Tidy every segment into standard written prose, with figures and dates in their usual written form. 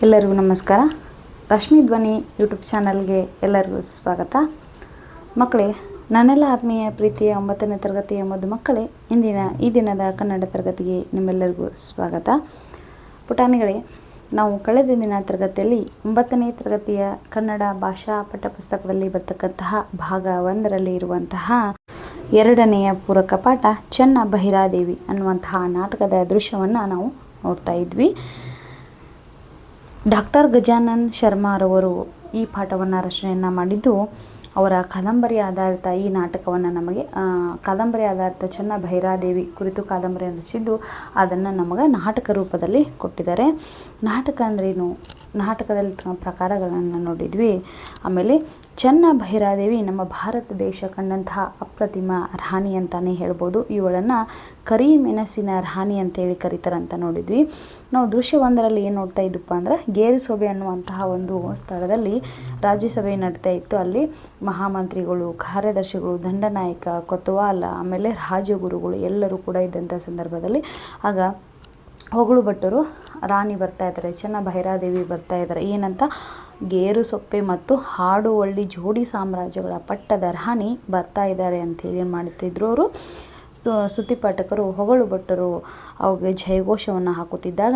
ಎಲ್ಲರಿಗೂ ನಮಸ್ಕಾರ. ರಶ್ಮಿ ಧ್ವನಿ ಯೂಟ್ಯೂಬ್ ಚಾನಲ್ಗೆ ಎಲ್ಲರಿಗೂ ಸ್ವಾಗತ. ಮಕ್ಕಳೇ, ನನ್ನೆಲ್ಲ ಆತ್ಮೀಯ ಪ್ರೀತಿಯ 9ನೇ ತರಗತಿಯ ಮಕ್ಕಳೇ, ಈ ದಿನದ ಕನ್ನಡ ತರಗತಿಗೆ ನಿಮ್ಮೆಲ್ಲರಿಗೂ ಸ್ವಾಗತ. ಪುಟಾಣಿಗಳೇ, ನಾವು ಕಳೆದ ದಿನ ತರಗತಿಯಲ್ಲಿ 9ನೇ ತರಗತಿಯ ಕನ್ನಡ ಭಾಷಾ ಪಠ್ಯಪುಸ್ತಕದಲ್ಲಿ ಬರ್ತಕ್ಕಂತಹ ಭಾಗ 1ರಲ್ಲಿ ಇರುವಂತಹ 2ನೆಯ ಪೂರಕ ಪಾಠ ಚೆನ್ನ ಭೈರಾದೇವಿ ಅನ್ನುವಂತಹ ನಾಟಕದ ದೃಶ್ಯವನ್ನು ನಾವು ನೋಡ್ತಾ ಇದ್ವಿ. ಡಾಕ್ಟರ್ ಗಜಾನನ್ ಶರ್ಮಾರವರು ಈ ಪಾಠವನ್ನು ರಚನೆಯನ್ನು ಮಾಡಿದ್ದು, ಅವರ ಕಾದಂಬರಿ ಆಧಾರಿತ ಈ ನಾಟಕವನ್ನು ನಮಗೆ ಕಾದಂಬರಿ ಆಧಾರಿತ ಚೆನ್ನ ಭೈರಾದೇವಿ ಕುರಿತು ಕಾದಂಬರಿಯನ್ನು ರಚಿದ್ದು ಅದನ್ನು ನಮಗೆ ನಾಟಕ ರೂಪದಲ್ಲಿ ಕೊಟ್ಟಿದ್ದಾರೆ. ನಾಟಕ ಅಂದ್ರೇನು, ನಾಟಕದಲ್ಲಿ ಪ್ರಕಾರಗಳನ್ನು ನೋಡಿದ್ವಿ. ಆಮೇಲೆ ಚೆನ್ನ ಭೈರಾದೇವಿ ನಮ್ಮ ಭಾರತ ದೇಶ ಕಂಡಂತಹ ಅಪ್ರತಿಮ ರಾಣಿ ಅಂತಲೇ ಹೇಳ್ಬೋದು. ಇವಳನ್ನು ಕರಿ ಮೆಣಸಿನ ರಾಣಿ ಅಂತೇಳಿ ಕರೀತಾರಂತ ನೋಡಿದ್ವಿ. ನಾವು ದೃಶ್ಯ 1ರಲ್ಲಿ ಏನು ನೋಡ್ತಾ ಇದ್ದಪ್ಪ ಅಂದ್ರೆ, ಗೇರುಸೊಬೆ ಅನ್ನುವಂತಹ ಒಂದು ಸ್ಥಳದಲ್ಲಿ ರಾಜ್ಯಸಭೆ ನಡೀತಾ ಇತ್ತು. ಅಲ್ಲಿ ಮಹಾಮಂತ್ರಿಗಳು, ಕಾರ್ಯದರ್ಶಿಗಳು, ದಂಡನಾಯಕ, ಕೊತ್ವಾಲ, ಆಮೇಲೆ ರಾಜಗುರುಗಳು ಎಲ್ಲರೂ ಕೂಡ ಇದ್ದಂಥ ಸಂದರ್ಭದಲ್ಲಿ ಆಗ ಹೊಗಳು ಭಟ್ಟರು ರಾಣಿ ಬರ್ತಾ ಇದ್ದಾರೆ, ಚೆನ್ನ ಭೈರಾದೇವಿ ಬರ್ತಾ ಇದ್ದಾರೆ. ಏನಂತ, ಗೇರುಸೊಪ್ಪೆ ಮತ್ತು ಹಾಡುವಳ್ಳಿ ಜೋಡಿ ಸಾಮ್ರಾಜ್ಯಗಳ ಪಟ್ಟದ ರಾಣಿ ಬರ್ತಾ ಇದ್ದಾರೆ ಅಂತೇಳಿ ಏನು ಮಾಡ್ತಿದ್ರು ಅವರು. ಸ್ತುತಿಪಾಠಕರು, ಹೊಗಳು ಭಟ್ಟರು ಅವ್ರಿಗೆ ಜಯಘೋಷವನ್ನು ಹಾಕುತ್ತಿದ್ದಾಗ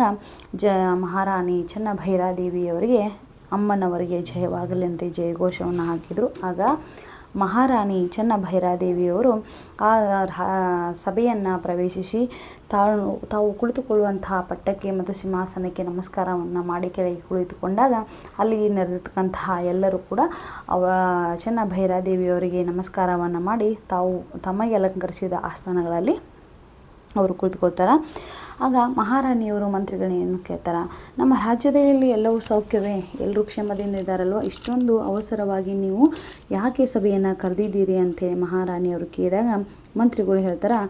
ಮಹಾರಾಣಿ ಚೆನ್ನ ಭೈರಾದೇವಿಯವರಿಗೆ, ಅಮ್ಮನವರಿಗೆ ಜಯವಾಗಲಿ ಅಂತ ಜಯಘೋಷವನ್ನು ಹಾಕಿದರು. ಆಗ ಮಹಾರಾಣಿ ಚೆನ್ನ ಭೈರಾದೇವಿಯವರು ಆ ಸಭೆಯನ್ನು ಪ್ರವೇಶಿಸಿ ತಾವು ಕುಳಿತುಕೊಳ್ಳುವಂತಹ ಪಟ್ಟಕ್ಕೆ ಮತ್ತು ಸಿಂಹಾಸನಕ್ಕೆ ನಮಸ್ಕಾರವನ್ನು ಮಾಡಿ ಕೆಳಗೆ ಕುಳಿತುಕೊಂಡಾಗ ಅಲ್ಲಿ ನೆರೆದಿರ್ತಕ್ಕಂತಹ ಎಲ್ಲರೂ ಕೂಡ ಚೆನ್ನ ಭೈರಾದೇವಿಯವರಿಗೆ ನಮಸ್ಕಾರವನ್ನು ಮಾಡಿ ತಾವು ತಮಗೆ ಅಲಂಕರಿಸಿದ ಆಸ್ಥಾನಗಳಲ್ಲಿ ಅವರು ಕುಳಿತುಕೊಳ್ತಾರೆ. ಆಗ ಮಹಾರಾಣಿಯವರು ಮಂತ್ರಿಗಳೇನು ಕೇಳ್ತಾರೆ, ನಮ್ಮ ರಾಜ್ಯದಲ್ಲಿ ಎಲ್ಲವೂ ಸೌಖ್ಯವೇ, ಎಲ್ಲರೂ ಕ್ಷೇಮದಿಂದ ಇದ್ದಾರಲ್ವ, ಇಷ್ಟೊಂದು ಅವಸರವಾಗಿ ನೀವು ಯಾಕೆ ಸಭೆಯನ್ನು ಕರೆದಿದ್ದೀರಿ ಅಂತೇಳಿ ಮಹಾರಾಣಿಯವರು ಕೇಳಿದಾಗ ಮಂತ್ರಿಗಳು ಹೇಳ್ತಾರೆ,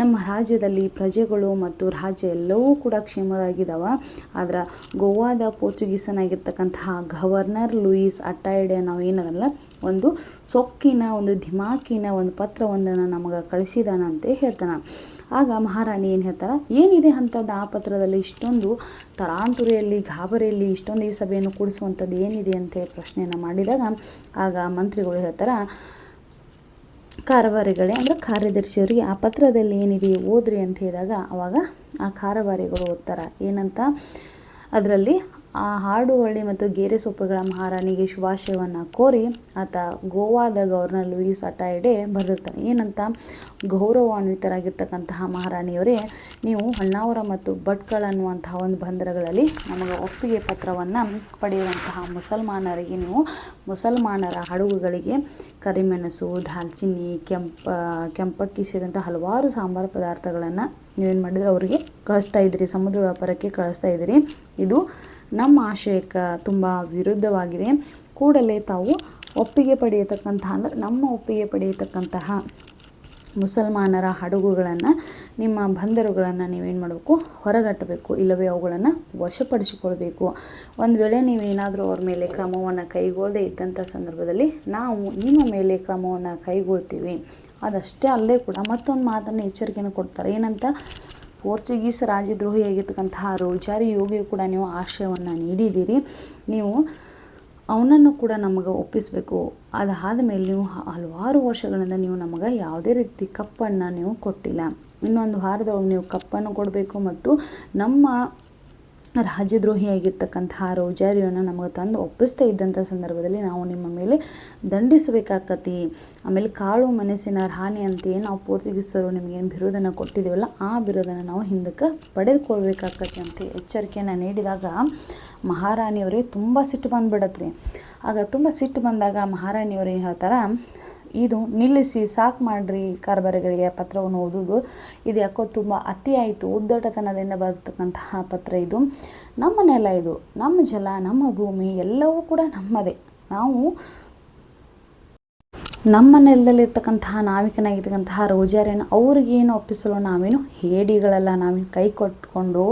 ನಮ್ಮ ರಾಜ್ಯದಲ್ಲಿ ಪ್ರಜೆಗಳು ಮತ್ತು ರಾಜ್ಯ ಎಲ್ಲವೂ ಕೂಡ ಕ್ಷೇಮವಾಗಿದ್ದಾವೆ. ಆದ್ರೆ ಗೋವಾದ ಪೋರ್ಚುಗೀಸನಾಗಿರ್ತಕ್ಕಂತಹ ಗವರ್ನರ್ ಲೂಯಿಸ್ ಅಟ್ಟಾಯ್ಡೆ ನಾವು ಏನದಲ್ಲ ಒಂದು ಸೊಕ್ಕಿನ ಒಂದು ಧಿಮಾಕಿನ ಒಂದು ಪತ್ರವೊಂದನ್ನು ನಮಗೆ ಕಳಿಸಿದಾನಂತೆ ಹೇಳ್ತಾನೆ. ಆಗ ಮಹಾರಾಣಿ ಏನು ಹೇಳ್ತಾರೆ, ಏನಿದೆ ಅಂಥದ್ದು ಆ ಪತ್ರದಲ್ಲಿ, ಇಷ್ಟೊಂದು ತರಾಂತುರಿಯಲ್ಲಿ ಗಾಬರಿಯಲ್ಲಿ ಇಷ್ಟೊಂದು ಈ ಸಭೆಯನ್ನು ಕೂಡಿಸುವಂಥದ್ದು ಏನಿದೆ ಅಂತ ಪ್ರಶ್ನೆಯನ್ನು ಮಾಡಿದಾಗ ಆಗ ಮಂತ್ರಿಗಳು ಹೇಳ್ತಾರೆ, ಕಾರವಾರಿಗಳೇ ಅಂದರೆ ಕಾರ್ಯದರ್ಶಿಯವರಿಗೆ ಆ ಪತ್ರದಲ್ಲಿ ಏನಿದೆ ಓದ್ರಿ ಅಂತ ಹೇಳಿದಾಗ ಅವಾಗ ಆ ಕಾರವಾರಿಗಳು ಓದ್ತಾರೆ. ಏನಂತ, ಅದರಲ್ಲಿ ಆ ಹಾಡುವಳ್ಳಿ ಮತ್ತು ಗೇರೆಸೊಪ್ಪುಗಳ ಮಹಾರಾಣಿಗೆ ಶುಭಾಶಯವನ್ನು ಕೋರಿ ಆತ ಗೋವಾದ ಗವರ್ನರ್ ಲೂಯಿಸ್ ಅಟ್ಟಾಯ್ಡೆ ಬರೆದಿರ್ತಾನೆ. ಏನಂತ, ಗೌರವಾನ್ವಿತರಾಗಿರ್ತಕ್ಕಂತಹ ಮಹಾರಾಣಿಯವರೇ, ನೀವು ಹೊನ್ನಾವರ ಮತ್ತು ಭಟ್ಕಳ ಅನ್ನುವಂತಹ ಒಂದು ಬಂದರುಗಳಲ್ಲಿ ನಮಗೆ ಒಪ್ಪಿಗೆ ಪತ್ರವನ್ನು ಪಡೆಯುವಂತಹ ಮುಸಲ್ಮಾನರಿಗೆ, ನೀವು ಮುಸಲ್ಮಾನರ ಹಡಗುಗಳಿಗೆ ಕರಿಮೆಣಸು, ದಾಲ್ಚಿನ್ನಿ, ಕೆಂಪಕ್ಕಿ ಸೇರಿದಂಥ ಹಲವಾರು ಸಾಂಬಾರು ಪದಾರ್ಥಗಳನ್ನು ನೀವೇನು ಮಾಡಿದ್ರೆ ಅವರಿಗೆ ಕಳಿಸ್ತಾ ಇದ್ದೀರಿ, ಸಮುದ್ರ ವ್ಯಾಪಾರಕ್ಕೆ ಕಳಿಸ್ತಾ ಇದ್ದೀರಿ. ಇದು ನಮ್ಮ ಆಶಯಕ್ಕೆ ತುಂಬ ವಿರುದ್ಧವಾಗಿದೆ. ಕೂಡಲೇ ತಾವು ಒಪ್ಪಿಗೆ ಪಡೆಯತಕ್ಕಂತಹ ಅಂದರೆ ನಮ್ಮ ಒಪ್ಪಿಗೆ ಪಡೆಯತಕ್ಕಂತಹ ಮುಸಲ್ಮಾನರ ಹಡಗುಗಳನ್ನು, ನಿಮ್ಮ ಬಂದರುಗಳನ್ನು ನೀವೇನು ಮಾಡಬೇಕು, ಹೊರಗಟ್ಟಬೇಕು, ಇಲ್ಲವೇ ಅವುಗಳನ್ನು ವಶಪಡಿಸಿಕೊಳ್ಬೇಕು. ಒಂದು ವೇಳೆ ನೀವೇನಾದರೂ ಅವ್ರ ಮೇಲೆ ಕ್ರಮವನ್ನು ಕೈಗೊಳ್ಳದೇ ಇದ್ದಂಥ ಸಂದರ್ಭದಲ್ಲಿ ನಾವು ನಿಮ್ಮ ಮೇಲೆ ಕ್ರಮವನ್ನು ಕೈಗೊಳ್ತೀವಿ. ಅದಷ್ಟೇ ಅಲ್ಲೇ ಕೂಡ ಮತ್ತೊಂದು ಮಾತನ್ನು ಎಚ್ಚರಿಕೆಯನ್ನು ಕೊಡ್ತಾರೆ. ಏನಂತ, ಪೋರ್ಚುಗೀಸ್ ರಾಜದ್ರೋಹಿಯಾಗಿರ್ತಕ್ಕಂತಹ ರೋಜಾರಿ ಯೋಗಿಯು ಕೂಡ ನೀವು ಆಶ್ರಯವನ್ನು ನೀಡಿದ್ದೀರಿ, ನೀವು ಅವನನ್ನು ಕೂಡ ನಮಗೆ ಒಪ್ಪಿಸಬೇಕು. ಅದಾದ ಮೇಲೆ ನೀವು ಹಲವಾರು ವರ್ಷಗಳಿಂದ ನೀವು ನಮಗೆ ಯಾವುದೇ ರೀತಿ ಕಪ್ಪನ್ನು ನೀವು ಕೊಟ್ಟಿಲ್ಲ. ಇನ್ನೊಂದು ವಾರದೊಳಗೆ ನೀವು ಕಪ್ಪನ್ನು ಕೊಡಬೇಕು ಮತ್ತು ನಮ್ಮ ರಾಜದ್ರೋಹಿಯಾಗಿರ್ತಕ್ಕಂತಹ ರೋಜಾರಿಯನ್ನು ನಮಗೆ ತಂದು ಒಪ್ಪಿಸ್ತಾ ಇದ್ದಂಥ ಸಂದರ್ಭದಲ್ಲಿ ನಾವು ನಿಮ್ಮ ಮೇಲೆ ದಂಡಿಸಬೇಕಾಗತ್ತೆ. ಆಮೇಲೆ ಕಾಳು ಮೆಣಸಿನ ರಾಣಿ ಅಂತೆಯೇ ನಾವು ಪೋರ್ಚುಗೀಸರು ನಿಮಗೇನು ಬಿರುದನ್ನು ಕೊಟ್ಟಿದ್ದೀವಲ್ಲ ಆ ಬಿರುದನ್ನು ನಾವು ಹಿಂದಕ್ಕೆ ಪಡೆದುಕೊಳ್ಬೇಕಾಗತ್ತೆ ಅಂತ ಎಚ್ಚರಿಕೆಯನ್ನು ನೀಡಿದಾಗ ಮಹಾರಾಣಿಯವರಿಗೆ ತುಂಬ ಸಿಟ್ಟು ಬಂದುಬಿಡತ್ರಿ. ಆಗ ತುಂಬ ಸಿಟ್ಟು ಬಂದಾಗ ಮಹಾರಾಣಿಯವರು ಏನು ಹೇಳ್ತಾರೆ, ಇದು ನಿಲ್ಲಿಸಿ, ಸಾಕು ಮಾಡಿರಿ ಕಾರ್ಬಾರಿಗಳಿಗೆ ಪತ್ರವನ್ನು ಓದೋದು, ಇದು ಯಾಕೋ ತುಂಬ ಅತಿ ಆಯಿತು, ಉದ್ದಟತನದಿಂದ ಬರ್ತಕ್ಕಂತಹ ಪತ್ರ ಇದು. ನಮ್ಮ ನೆಲ ಇದು, ನಮ್ಮ ಜಲ, ನಮ್ಮ ಭೂಮಿ ಎಲ್ಲವೂ ಕೂಡ ನಮ್ಮದೇ. ನಾವು ನಮ್ಮ ನೆಲದಲ್ಲಿರ್ತಕ್ಕಂತಹ ನಾವಿಕನಾಗಿರ್ತಕ್ಕಂತಹ ರೋಜಾರಿಯನ್ನು ಅವ್ರಿಗೇನು ಒಪ್ಪಿಸಲು ನಾವೇನು ಹೇಡಿಗಳಲ್ಲ, ನಾವೇನು ಕೈ ಕೊಟ್ಕೊಂಡು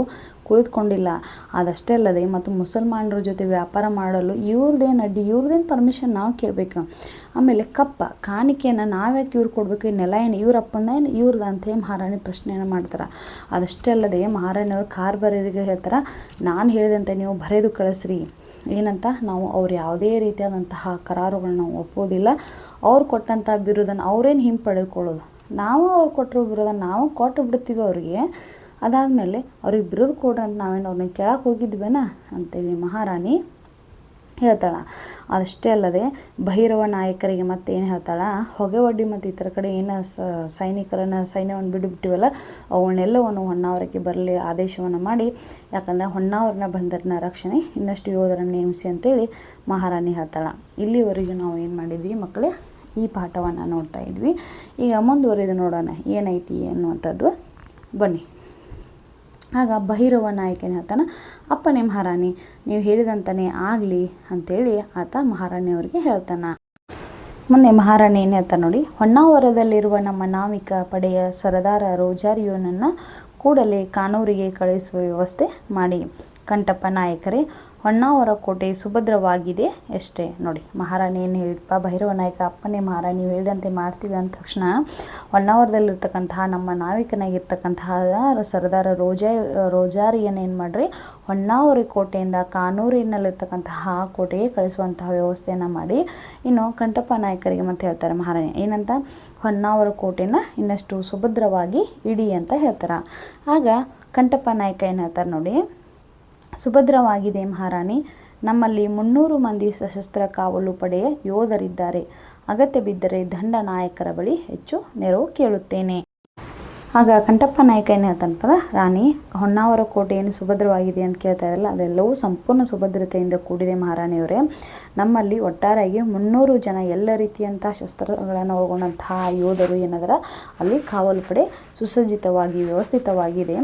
ಕುಳಿತುಕೊಂಡಿಲ್ಲ. ಅದಷ್ಟೇ ಅಲ್ಲದೆ ಮತ್ತು ಮುಸಲ್ಮಾನರ ಜೊತೆ ವ್ಯಾಪಾರ ಮಾಡಲು ಇವ್ರದ್ದೇನು ಅಡ್ಡಿ, ಇವ್ರದ್ದೇನು ಪರ್ಮಿಷನ್ ನಾವು ಕೇಳಬೇಕು. ಆಮೇಲೆ ಕಪ್ಪ ಕಾಣಿಕೆಯನ್ನು ನಾವ್ಯಾಕೆ ಇವ್ರು ಕೊಡಬೇಕು, ಈ ನೆಲ ಏನು ಇವ್ರ ಅಪ್ಪಂದ ಏನು ಇವ್ರದ್ದು ಅಂತೇಳಿ ಮಹಾರಾಣಿ ಪ್ರಶ್ನೆಯನ್ನು ಮಾಡ್ತಾರೆ. ಅದಷ್ಟೇ ಅಲ್ಲದೆ ಮಹಾರಾಣಿಯವರು ಕಾರ್ಬಾರಿಗೆ ಹೇಳ್ತಾರೆ, ನಾನು ಹೇಳಿದಂತೆ ನೀವು ಬರೆದು ಕಳಿಸ್ರಿ. ಏನಂತ, ನಾವು ಅವ್ರು ಯಾವುದೇ ರೀತಿಯಾದಂತಹ ಕರಾರುಗಳನ್ನ ಒಪ್ಪೋದಿಲ್ಲ. ಅವ್ರು ಕೊಟ್ಟಂಥ ಬಿರುದನ್ನು ಅವರೇನು ಹಿಂಪಡೆದುಕೊಳ್ಳೋದು, ನಾವು ಅವ್ರು ಕೊಟ್ಟಿರೋ ಬಿರುದನ್ನು ನಾವು ಕೊಟ್ಟು ಬಿಡ್ತೀವಿ ಅವ್ರಿಗೆ. ಅದಾದಮೇಲೆ ಅವ್ರಿಗೆ ಬಿರುದು ಕೊಡ್ರಿ ಅಂತ ನಾವೇನು ಅವ್ರನ್ನ ಕೇಳಕ್ಕೆ ಹೋಗಿದ್ವೇನ ಅಂತೇಳಿ ಮಹಾರಾಣಿ ಹೇಳ್ತಾಳೆ. ಅದಷ್ಟೇ ಅಲ್ಲದೆ ಭೈರವ ನಾಯಕರಿಗೆ ಮತ್ತೆ ಏನು ಹೇಳ್ತಾಳೆ, ಹೊಗೆವಡ್ಡಿ ಮತ್ತು ಇತರ ಕಡೆ ಏನು ಸೈನ್ಯವನ್ನು ಬಿಟ್ಟುಬಿಟ್ಟಿವಲ್ಲ ಅವನ್ನೆಲ್ಲವನ್ನು ಹೊನ್ನಾವರಕ್ಕೆ ಬರಲಿ ಆದೇಶವನ್ನು ಮಾಡಿ, ಯಾಕಂದರೆ ಹೊನ್ನಾವರನ ಬಂದರನ ರಕ್ಷಣೆ ಇನ್ನಷ್ಟು ಯೋಧರನ್ನು ನೇಮಿಸಿ ಅಂತೇಳಿ ಮಹಾರಾಣಿ ಹೇಳ್ತಾಳೆ. ಇಲ್ಲಿವರೆಗೂ ನಾವು ಏನು ಮಾಡಿದ್ವಿ ಮಕ್ಕಳೇ, ಈ ಪಾಠವನ್ನು ನೋಡ್ತಾ ಇದ್ವಿ. ಈಗ ಮುಂದುವರಿದು ನೋಡೋಣ ಏನೈತಿ ಅನ್ನುವಂಥದ್ದು. ಬನ್ನಿ. ಆಗ ಭೈರವ ನಾಯಕನ ಹೇಳ್ತಾನೆ, ಅಪ್ಪನೇ ಮಹಾರಾಣಿ ನೀವು ಹೇಳಿದಂತನೇ ಆಗಲಿ ಅಂಥೇಳಿ ಆತ ಮಹಾರಾಣಿಯವರಿಗೆ ಹೇಳ್ತಾನೆ. ಮುಂದೆ ಮಹಾರಾಣಿ ಏನು ಹೇಳ್ತಾನೆ ನೋಡಿ, ಹೊನ್ನಾವರದಲ್ಲಿರುವ ನಮ್ಮ ನಾವಿಕ ಪಡೆಯ ಸರದಾರ ರೋಜಾರಿಯೋನನ್ನು ಕೂಡಲೇ ಕಾನೂರಿಗೆ ಕಳುಹಿಸುವ ವ್ಯವಸ್ಥೆ ಮಾಡಿ. ಕಂಠಪ್ಪ ನಾಯಕರೇ, ಹೊನ್ನಾವರ ಕೋಟೆ ಸುಭದ್ರವಾಗಿದೆ ಅಷ್ಟೇ. ನೋಡಿ ಮಹಾರಾಣಿ ಏನು ಹೇಳಿದಪ್ಪ, ಭೈರವ ನಾಯಕ ಅಪ್ಪನೇ ಮಹಾರಾಣಿ ನೀವು ಹೇಳಿದಂತೆ ಮಾಡ್ತೀವಿ ಅಂದ ತಕ್ಷಣ ಹೊನ್ನಾವರದಲ್ಲಿರ್ತಕ್ಕಂತಹ ನಮ್ಮ ನಾವಿಕನಾಗಿರ್ತಕ್ಕಂತಹ ಸರದಾರ ರೋಜಾರಿಯನ್ನು ಏನು ಮಾಡಿರಿ, ಹೊನ್ನಾವರ ಕೋಟೆಯಿಂದ ಕಾನೂರಿನಲ್ಲಿರ್ತಕ್ಕಂತಹ ಕೋಟೆಗೆ ಕಳಿಸುವಂತಹ ವ್ಯವಸ್ಥೆಯನ್ನು ಮಾಡಿ. ಇನ್ನು ಕಂಠಪ್ಪ ನಾಯಕರಿಗೆ ಮತ್ತೆ ಹೇಳ್ತಾರೆ ಮಹಾರಾಣಿ ಏನಂತ, ಹೊನ್ನಾವರ ಕೋಟೆನ ಇನ್ನಷ್ಟು ಸುಭದ್ರವಾಗಿ ಇಡಿ ಅಂತ ಹೇಳ್ತಾರೆ. ಆಗ ಕಂಠಪ್ಪ ನಾಯಕ ಏನು ಹೇಳ್ತಾರೆ ನೋಡಿ, ಸುಭದ್ರವಾಗಿದೆ ಮಹಾರಾಣಿ, ನಮ್ಮಲ್ಲಿ 300 ಮಂದಿ ಸಶಸ್ತ್ರ ಕಾವಲು ಪಡೆಯ ಯೋಧರಿದ್ದಾರೆ. ಅಗತ್ಯ ಬಿದ್ದರೆ ದಂಡ ನಾಯಕರ ಬಳಿ ಹೆಚ್ಚು ನೆರವು ಕೇಳುತ್ತೇನೆ. ಆಗ ಕಂಠಪ್ಪ ನಾಯಕ ಏನು ಹೇಳ್ತಾನಪ್ಪ, ರಾಣಿ ಹೊನ್ನಾವರ ಕೋಟೆ ಏನು ಸುಭದ್ರವಾಗಿದೆ ಅಂತ ಕೇಳ್ತಾ ಇರಲ್ಲ, ಅದೆಲ್ಲವೂ ಸಂಪೂರ್ಣ ಸುಭದ್ರತೆಯಿಂದ ಕೂಡಿದೆ ಮಹಾರಾಣಿಯವರೇ. ನಮ್ಮಲ್ಲಿ ಒಟ್ಟಾರೆಯಾಗಿ 300 ಜನ ಎಲ್ಲ ರೀತಿಯಂಥ ಶಸ್ತ್ರಗಳನ್ನು ಒಳಗೊಂಡಂತಹ ಯೋಧರು ಏನದರ ಅಲ್ಲಿ ಕಾವಲು ಪಡೆ ಸುಸಜ್ಜಿತವಾಗಿ ವ್ಯವಸ್ಥಿತವಾಗಿದೆ.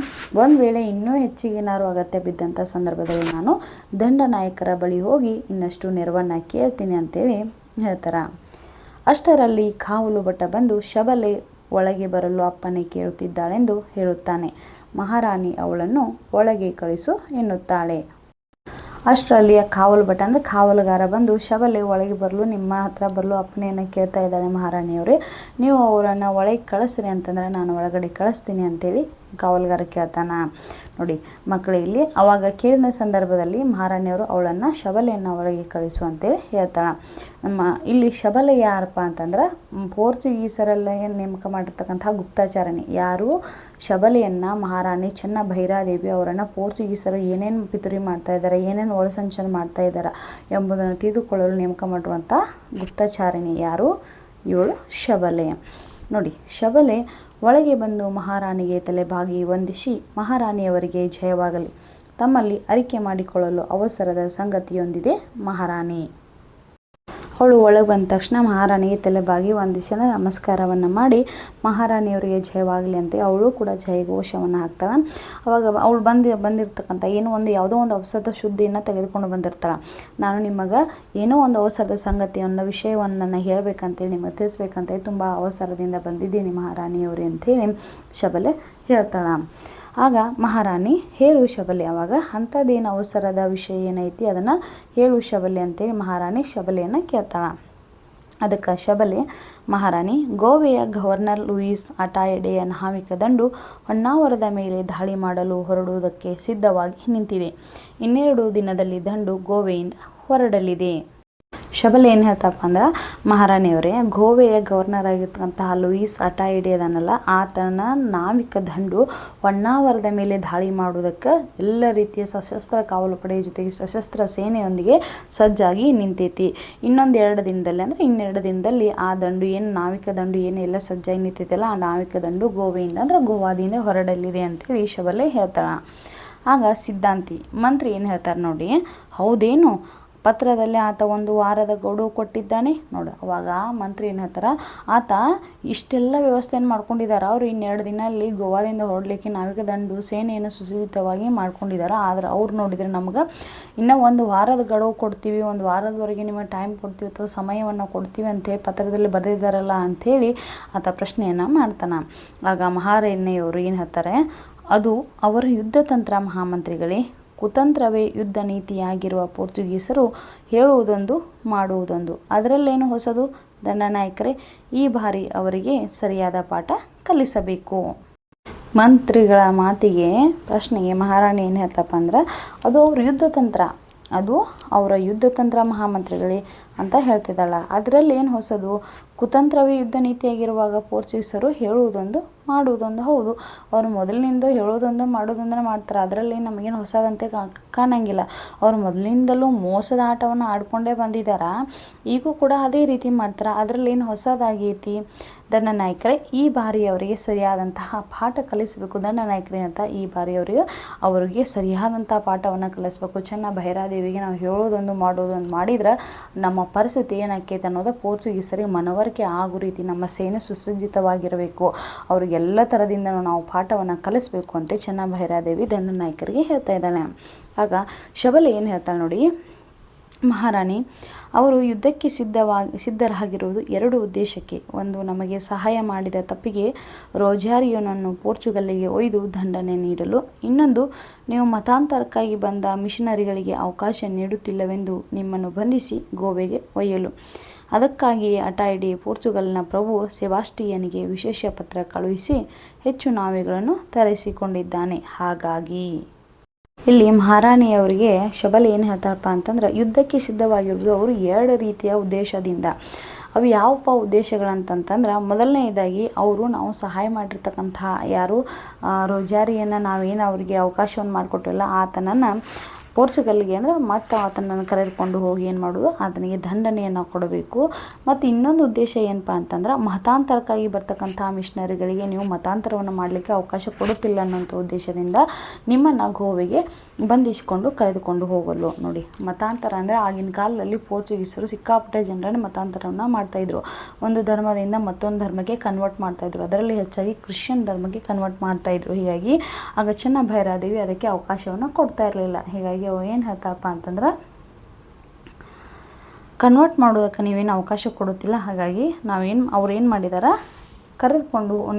ಒಂದು ವೇಳೆ ಇನ್ನೂ ಹೆಚ್ಚಿಗೆ ಏನಾದ್ರು ಅಗತ್ಯ ಬಿದ್ದಂಥ ಸಂದರ್ಭದಲ್ಲಿ ನಾನು ದಂಡ ನಾಯಕರ ಬಳಿ ಹೋಗಿ ಇನ್ನಷ್ಟು ನೆರವನ್ನು ಕೇಳ್ತೀನಿ ಅಂತೇಳಿ ಹೇಳ್ತಾರೆ. ಅಷ್ಟರಲ್ಲಿ ಕಾವಲು ಭಟ ಬಂದು ಶಬಲೆ ಒಳಗೆ ಬರಲು ಅಪ್ಪನೆ ಕೇಳುತ್ತಿದ್ದಾಳೆಂದು ಹೇಳುತ್ತಾನೆ. ಮಹಾರಾಣಿ ಅವಳನ್ನು ಒಳಗೆ ಕಳಿಸು ಎನ್ನುತ್ತಾಳೆ. ಅಷ್ಟರಲ್ಲಿ ಕಾವಲು ಭಟ ಅಂದರೆ ಕಾವಲುಗಾರ ಬಂದು ಶಬಲೆ ಒಳಗೆ ಬರಲು ನಿಮ್ಮ ಹತ್ರ ಬರಲು ಅಪ್ಪನೆಯನ್ನು ಕೇಳ್ತಾ ಇದ್ದಾಳೆ ಮಹಾರಾಣಿಯವರೇ, ನೀವು ಅವರನ್ನು ಒಳಗೆ ಕಳಿಸ್ರಿ ಅಂತಂದರೆ ನಾನು ಒಳಗಡೆ ಕಳಿಸ್ತೀನಿ ಅಂತೇಳಿ ಕಾವಲುಗಾರ ಕೇಳ್ತಾನ. ನೋಡಿ ಮಕ್ಕಳು, ಇಲ್ಲಿ ಅವಾಗ ಕೇಳಿದ ಸಂದರ್ಭದಲ್ಲಿ ಮಹಾರಾಣಿಯವರು ಅವಳನ್ನು ಶಬಲೆಯನ್ನು ಒಳಗೆ ಕಳಿಸು ಅಂತೇಳಿ ಹೇಳ್ತಾಳೆ. ನಮ್ಮ ಇಲ್ಲಿ ಶಬಲೆ ಯಾರಪ್ಪ ಅಂತಂದ್ರೆ ಪೋರ್ಚುಗೀಸರೆಲ್ಲ ಏನು ನೇಮಕ ಮಾಡಿರ್ತಕ್ಕಂಥ ಗುಪ್ತಚಾರಣಿ. ಯಾರು ಶಬಲೆಯನ್ನು ಮಹಾರಾಣಿ ಚೆನ್ನ ಭೈರಾದೇವಿ ಅವರನ್ನು ಪೋರ್ಚುಗೀಸರು ಏನೇನು ಪಿತೂರಿ ಮಾಡ್ತಾ ಇದ್ದಾರೆ, ಏನೇನು ಒಳಸಂಚನ ಮಾಡ್ತಾ ಇದ್ದಾರೆ ಎಂಬುದನ್ನು ತಿಳಿದುಕೊಳ್ಳಲು ನೇಮಕ ಮಾಡುವಂಥ ಗುಪ್ತಚಾರಣಿ ಯಾರು, ಇವಳು ಶಬಲೆ. ನೋಡಿ ಶಬಲೆ ಒಳಗೆ ಬಂದು ಮಹಾರಾಣಿಗೆ ತಲೆಬಾಗಿ ವಂದಿಸಿ, ಮಹಾರಾಣಿಯವರಿಗೆ ಜಯವಾಗಲಿ, ತಮ್ಮಲ್ಲಿ ಅರಿಕೆ ಮಾಡಿಕೊಳ್ಳಲು ಅವಸರದ ಸಂಗತಿಯೊಂದಿದೆ ಮಹಾರಾಣಿ. ಅವಳು ಒಳಗೆ ಬಂದ ತಕ್ಷಣ ಮಹಾರಾಣಿಗೆ ತಲೆಬಾಗಿ ವಂದಿಸಿ ನಮಸ್ಕಾರವನ್ನು ಮಾಡಿ ಮಹಾರಾಣಿಯವರಿಗೆ ಜಯವಾಗಲಿ ಅಂತ ಅವಳು ಕೂಡ ಜಯಘೋಷವನ್ನು ಹಾಕ್ತಾಳೆ. ಅವಾಗ ಅವಳು ಬಂದಿರ್ತಕ್ಕಂಥ ಯಾವುದೋ ಒಂದು ಔಷಧ ಶುದ್ಧಿಯನ್ನು ತೆಗೆದುಕೊಂಡು ಬರ್ತಾಳೆ. ನಾನು ನಿಮಗೆ ಏನೋ ಒಂದು ಅವಸರದ ಸಂಗತಿಯನ್ನು ವಿಷಯವನ್ನು ಹೇಳಬೇಕಂತೇಳಿ ನಿಮಗೆ ತಿಳಿಸ್ಬೇಕಂತೇಳಿ ತುಂಬ ಅವಸರದಿಂದ ಬಂದಿದ್ದೀನಿ ಮಹಾರಾಣಿಯವರೇ ಅಂಥೇಳಿ ಶಬಲೆ ಹೇಳ್ತಾಳೆ. ಆಗ ಮಹಾರಾಣಿ ಹೇಳು ಶಬಲೆ, ಅವಾಗ ಅಂಥದ್ದೇನು ಅವಸರದ ವಿಷಯ ಏನೈತಿ ಅದನ್ನು ಹೇಳು ಶಬಲೆ ಅಂತೇಳಿ ಮಹಾರಾಣಿ ಶಬಲೆಯನ್ನು ಕೇಳ್ತಾಳೆ. ಅದಕ್ಕೆ ಶಬಲೆ ಮಹಾರಾಣಿ, ಗೋವೆಯ ಗವರ್ನರ್ ಲೂಯಿಸ್ ಅಟಾಯಡೆಯ ನಾವಿಕ ದಂಡು ಹೊನ್ನಾವರದ ಮೇಲೆ ದಾಳಿ ಮಾಡಲು ಹೊರಡುವುದಕ್ಕೆ ಸಿದ್ಧವಾಗಿ ನಿಂತಿದೆ. 2 ದಿನದಲ್ಲಿ ದಂಡು ಗೋವೆಯಿಂದ ಹೊರಡಲಿದೆ. ಶಬಲೆ ಏನು ಹೇಳ್ತಪ್ಪ ಅಂದ್ರೆ, ಮಹಾರಾಣಿಯವರೇ ಗೋವೆಯ ಗವರ್ನರ್ ಆಗಿರ್ತಕ್ಕಂತಹ ಲೂಯಿಸ್ ಅಟಾಯಿಡೆ ಅದನ್ನಲ್ಲ, ಆತನ ನಾವಿಕ ದಂಡು ಹೊನ್ನಾವರದ ಮೇಲೆ ದಾಳಿ ಮಾಡುವುದಕ್ಕೆ ಎಲ್ಲ ರೀತಿಯ ಸಶಸ್ತ್ರ ಕಾವಲು ಪಡೆಯ ಜೊತೆಗೆ ಸಶಸ್ತ್ರ ಸೇನೆಯೊಂದಿಗೆ ಸಜ್ಜಾಗಿ ನಿಂತೈತಿ. ಇನ್ನೊಂದು 2 ದಿನದಲ್ಲಿ ಅಂದರೆ 2 ದಿನದಲ್ಲಿ ಆ ದಂಡು ಏನು ನಾವಿಕ ದಂಡು ಏನು ಎಲ್ಲ ಸಜ್ಜಾಗಿ ನಿಂತೈತಲ್ಲ ಆ ನಾವಿಕ ದಂಡು ಗೋವೆಯಿಂದ ಅಂದರೆ ಗೋವಾದಿಂದ ಹೊರಡಲಿದೆ ಅಂತೇಳಿ ಶಬಲೆ ಹೇಳ್ತಾಳೆ. ಆಗ ಸಿದ್ಧಾಂತಿ ಮಂತ್ರಿ ಏನು ಹೇಳ್ತಾರೆ ನೋಡಿ, ಹೌದೇನು ಪತ್ರದಲ್ಲಿ ಆತ 1 ವಾರದ ಗಡುವು ಕೊಟ್ಟಿದ್ದಾನೆ ನೋಡು. ಅವಾಗ ಮಂತ್ರಿ ಏನು ಹೇಳ್ತಾರೆ, ಆತ ಇಷ್ಟೆಲ್ಲ ವ್ಯವಸ್ಥೆಯನ್ನು ಮಾಡ್ಕೊಂಡಿದ್ದಾರೆ, ಅವರು 2 ದಿನಲ್ಲಿ ಗೋವಾದಿಂದ ಹೊರಡಲಿಕ್ಕೆ ನಾವಿಕ ದಂಡು ಸೇನೆಯನ್ನು ಸುಸಜ್ಜಿತವಾಗಿ ಮಾಡ್ಕೊಂಡಿದ್ದಾರೆ. ಆದರೆ ಅವ್ರು ನೋಡಿದರೆ ನಮ್ಗೆ ಇನ್ನೂ 1 ವಾರದ ಗಡುವು ಕೊಡ್ತೀವಿ, 1 ವಾರದವರೆಗೆ ನಿಮಗೆ ಟೈಮ್ ಕೊಡ್ತೀವಿ ಅಥವಾ ಸಮಯವನ್ನು ಕೊಡ್ತೀವಿ ಅಂತೇಳಿ ಪತ್ರದಲ್ಲಿ ಬರೆದಿದ್ದಾರಲ್ಲ ಅಂಥೇಳಿ ಆತ ಪ್ರಶ್ನೆಯನ್ನು ಮಾಡ್ತಾನೆ. ಆಗ ಮಹಾರಾಣಿಯವರು ಏನು ಹೇಳ್ತಾರೆ, ಅದು ಅವರ ಯುದ್ಧತಂತ್ರ ಮಹಾಮಂತ್ರಿಗಳೇ. ಕುತಂತ್ರವೇ ಯುದ್ಧ ನೀತಿಯಾಗಿರುವ ಪೋರ್ಚುಗೀಸರು ಹೇಳುವುದೊಂದು ಮಾಡುವುದೊಂದು. ಅದರಲ್ಲೇನು ಹೊಸದು? ದಂಡನಾಯಕರೇ, ಈ ಬಾರಿ ಅವರಿಗೆ ಸರಿಯಾದ ಪಾಠ ಕಲಿಸಬೇಕು. ಮಂತ್ರಿಗಳ ಮಾತಿಗೆ, ಪ್ರಶ್ನೆಗೆ ಮಹಾರಾಣಿ ಏನು ಹೇಳ್ತಪ್ಪ ಅಂದ್ರೆ, ಅದು ಅವ್ರ ಯುದ್ಧತಂತ್ರ, ಅದು ಅವರ ಯುದ್ಧತಂತ್ರ ಮಹಾಮಂತ್ರಿಗಳೇ ಅಂತ ಹೇಳ್ತಿದ್ದಾಳೆ. ಅದರಲ್ಲಿ ಏನು ಹೊಸದು? ಕುತಂತ್ರವೇ ಯುದ್ಧ ನೀತಿಯಾಗಿರುವಾಗ ಪೋರ್ಚುಗೀಸರು ಹೇಳುವುದೊಂದು ಮಾಡುವುದೊಂದು. ಹೌದು, ಅವರು ಮೊದಲಿನಿಂದ ಹೇಳೋದೊಂದು ಮಾಡೋದೊಂದನ್ನು ಮಾಡ್ತಾರೆ. ಅದರಲ್ಲಿ ನಮಗೇನು ಹೊಸದಂತೆ ಕಾಣಂಗಿಲ್ಲ. ಅವರು ಮೊದಲಿನಿಂದಲೂ ಮೋಸದ ಆಟವನ್ನು ಆಡ್ಕೊಂಡೇ ಬಂದಿದ್ದಾರೆ. ಈಗೂ ಕೂಡ ಅದೇ ರೀತಿ ಮಾಡ್ತಾರೆ. ಅದರಲ್ಲಿ ಏನು ಹೊಸದಾಗೈತಿ? ದಂಡನಾಯಕರೇ, ಈ ಬಾರಿ ಅವರಿಗೆ ಸರಿಯಾದಂತಹ ಪಾಠ ಕಲಿಸಬೇಕು. ದಂಡನಾಯಕರೇ ಅಂತ ಈ ಬಾರಿ ಅವರಿಗೆ ಸರಿಯಾದಂಥ ಪಾಠವನ್ನು ಕಲಿಸ್ಬೇಕು. ಚೆನ್ನ ಭೈರಾದೇವಿಗೆ ನಾವು ಹೇಳೋದೊಂದು ಮಾಡೋದೊಂದು ಮಾಡಿದ್ರೆ ನಮ್ಮ ಪರಿಸ್ಥಿತಿ ಏನಾಕೈತೆ ಅನ್ನೋದು ಪೋರ್ಚುಗೀಸರಿಗೆ ಮನವರಿಕೆ ಆಗೋ ರೀತಿ ನಮ್ಮ ಸೇನೆ ಸುಸಜ್ಜಿತವಾಗಿರಬೇಕು. ಅವ್ರಿಗೆಲ್ಲ ಥರದಿಂದ ನಾವು ಪಾಠವನ್ನು ಕಲಿಸ್ಬೇಕು ಅಂತ ಚೆನ್ನ ಭೈರಾದೇವಿ ದಂಡನಾಯಕರಿಗೆ ಹೇಳ್ತಾ ಇದ್ದಾಳೆ. ಆಗ ಶಬಲೆ ಏನು ಹೇಳ್ತಾಳೆ ನೋಡಿ, ಮಹಾರಾಣಿ ಅವರು ಯುದ್ಧಕ್ಕೆ ಸಿದ್ಧರಾಗಿರುವುದು ಎರಡು ಉದ್ದೇಶಕ್ಕೆ. ಒಂದು, ನಮಗೆ ಸಹಾಯ ಮಾಡಿದ ತಪ್ಪಿಗೆ ರೋಜಾರಿಯೋನನ್ನು ಪೋರ್ಚುಗಲ್ಲಿಗೆ ಒಯ್ದು ದಂಡನೆ ನೀಡಲು. ಇನ್ನೊಂದು, ನೀವು ಮತಾಂತರಕ್ಕಾಗಿ ಬಂದ ಮಿಷನರಿಗಳಿಗೆ ಅವಕಾಶ ನೀಡುತ್ತಿಲ್ಲವೆಂದು ನಿಮ್ಮನ್ನು ಬಂಧಿಸಿ ಗೋವೆಗೆ ಒಯ್ಯಲು. ಅದಕ್ಕಾಗಿಯೇ ಅಟಾಯಿಡಿ ಪೋರ್ಚುಗಲ್ನ ಪ್ರಭು ಸೆಬಾಸ್ಟಿಯನಿಗೆ ವಿಶೇಷ ಪತ್ರ ಕಳುಹಿಸಿ ಹೆಚ್ಚು ನಾವೆಗಳನ್ನು ತರಿಸಿಕೊಂಡಿದ್ದಾನೆ. ಹಾಗಾಗಿ ಇಲ್ಲಿ ಮಹಾರಾಣಿಯವರಿಗೆ ಶಬಲೆ ಏನು ಹೇಳ್ತಾರಪ್ಪ ಅಂತಂದ್ರೆ, ಯುದ್ಧಕ್ಕೆ ಸಿದ್ಧವಾಗಿರುವುದು ಅವರು ಎರಡು ರೀತಿಯ ಉದ್ದೇಶದಿಂದ. ಅವು ಯಾವಪ್ಪ ಉದ್ದೇಶಗಳಂತಂತಂದ್ರೆ, ಮೊದಲನೇದಾಗಿ ನಾವು ಸಹಾಯ ಮಾಡಿರ್ತಕ್ಕಂತಹ ಯಾರು ರೋಜಾರಿಯನ್ನು ನಾವೇನು ಅವರಿಗೆ ಅವಕಾಶವನ್ನು ಮಾಡಿಕೊಟ್ಟಿಲ್ಲ ಆತನನ್ನು ಪೋರ್ಚುಗಲ್ಗೆ ಅಂದರೆ ಮತ್ತು ಆತನನ್ನು ಕರೆದುಕೊಂಡು ಹೋಗಿ ಏನು ಮಾಡೋದು, ಆತನಿಗೆ ದಂಡನೆಯನ್ನು ಕೊಡಬೇಕು. ಮತ್ತು ಇನ್ನೊಂದು ಉದ್ದೇಶ ಏನಪ್ಪ ಅಂತಂದ್ರೆ, ಮತಾಂತರಕ್ಕಾಗಿ ಬರ್ತಕ್ಕಂಥ ಮಿಷನರಿಗಳಿಗೆ ನೀವು ಮತಾಂತರವನ್ನು ಮಾಡಲಿಕ್ಕೆ ಅವಕಾಶ ಕೊಡುತ್ತಿಲ್ಲ ಅನ್ನೋಂಥ ಉದ್ದೇಶದಿಂದ ನಿಮ್ಮನ್ನು ಗೋವೆಗೆ ಬಂಧಿಸಿಕೊಂಡು ಕರೆದುಕೊಂಡು ಹೋಗಲು. ನೋಡಿ, ಮತಾಂತರ ಅಂದರೆ ಆಗಿನ ಕಾಲದಲ್ಲಿ ಪೋರ್ಚುಗೀಸರು ಸಿಕ್ಕಾಪಟ್ಟೆ ಜನರನ್ನು ಮತಾಂತರವನ್ನು ಮಾಡ್ತಾಯಿದ್ರು. ಒಂದು ಧರ್ಮದಿಂದ ಮತ್ತೊಂದು ಧರ್ಮಕ್ಕೆ ಕನ್ವರ್ಟ್ ಮಾಡ್ತಾಯಿದ್ರು. ಅದರಲ್ಲಿ ಹೆಚ್ಚಾಗಿ ಕ್ರಿಶ್ಚಿಯನ್ ಧರ್ಮಕ್ಕೆ ಕನ್ವರ್ಟ್ ಮಾಡ್ತಾಯಿದ್ರು. ಹೀಗಾಗಿ ಆಗ ಚೆನ್ನ ಭೈರಾದೇವಿ ಅದಕ್ಕೆ ಅವಕಾಶವನ್ನು ಕೊಡ್ತಾ ಇರಲಿಲ್ಲ. ಹೀಗಾಗಿ ಅವು ಏನು ಹೇಳ್ತಾರಪ್ಪ ಅಂತಂದ್ರೆ, ಕನ್ವರ್ಟ್ ಮಾಡೋದಕ್ಕೆ ನೀವೇನು ಅವಕಾಶ ಕೊಡುತ್ತಿಲ್ಲ. ಹಾಗಾಗಿ ಅವ್ರು ಏನು ಮಾಡಿದಾರ,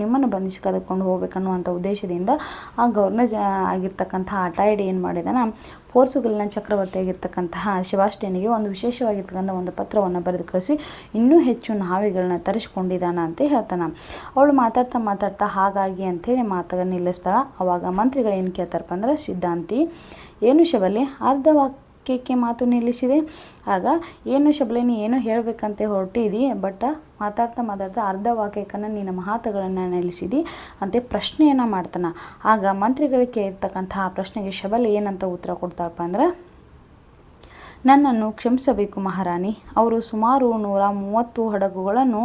ನಿಮ್ಮನ್ನು ಬಂಧಿಸಿ ಕರೆದುಕೊಂಡು ಹೋಗ್ಬೇಕನ್ನುವಂಥ ಉದ್ದೇಶದಿಂದ ಆ ಗವರ್ನರ್ ಆಗಿರ್ತಕ್ಕಂಥ ಅಟಾಯಿಡಿ ಏನು ಮಾಡಿದಾನ, ಪೋರ್ಚುಗಲ್ನ ಚಕ್ರವರ್ತಿ ಆಗಿರ್ತಕ್ಕಂತಹ ಸೆಬಾಸ್ಟಿಯನಿಗೆ ಒಂದು ವಿಶೇಷವಾಗಿರ್ತಕ್ಕಂಥ ಒಂದು ಪತ್ರವನ್ನು ಬರೆದು ಕಳಿಸಿ ಇನ್ನೂ ಹೆಚ್ಚು ನಾವೆಗಳನ್ನ ತರಿಸ್ಕೊಂಡಿದ್ದಾನ ಅಂತ ಹೇಳ್ತಾನೆ. ಅವಳು ಮಾತಾಡ್ತಾ ಹಾಗಾಗಿ ಅಂಥೇಳಿ ಮಾತನ್ನು ನಿಲ್ಲಿಸ್ತಾಳೆ. ಆವಾಗ ಮಂತ್ರಿಗಳು ಏನು ಕೇಳ್ತಾರಪ್ಪ ಅಂದ್ರೆ, ಸಿದ್ಧಾಂತಿ ಏನು ಶಬಲೆ ಅರ್ಧ ವಾಕ್ಯಕ್ಕೆ ಮಾತು ನಿಲ್ಲಿಸಿದೆ. ಆಗ ಏನು ಶಬಲೆ ನೀ ಏನೋ ಹೇಳಬೇಕಂತ ಹೊರಟಿದಿ, ಬಟ್ ಮಾತಾಡ್ತಾ ಅರ್ಧ ವಾಕ್ಯಕ್ಕನ್ನು ನಿನ್ನ ಮಾತುಗಳನ್ನು ನಿಲ್ಲಿಸಿದಿ ಅಂತ ಪ್ರಶ್ನೆಯನ್ನು ಮಾಡ್ತಾನೆ. ಆಗ ಮಂತ್ರಿಗಳಿಗೆ ಇರ್ತಕ್ಕಂತಹ ಪ್ರಶ್ನೆಗೆ ಶಬಲೆ ಏನಂತ ಉತ್ತರ ಕೊಡ್ತಾರಪ್ಪ ಅಂದ್ರೆ, ನನ್ನನ್ನು ಕ್ಷಮಿಸಬೇಕು ಮಹಾರಾಣಿ, ಅವರು ಸುಮಾರು 130 ಹಡಗುಗಳನ್ನು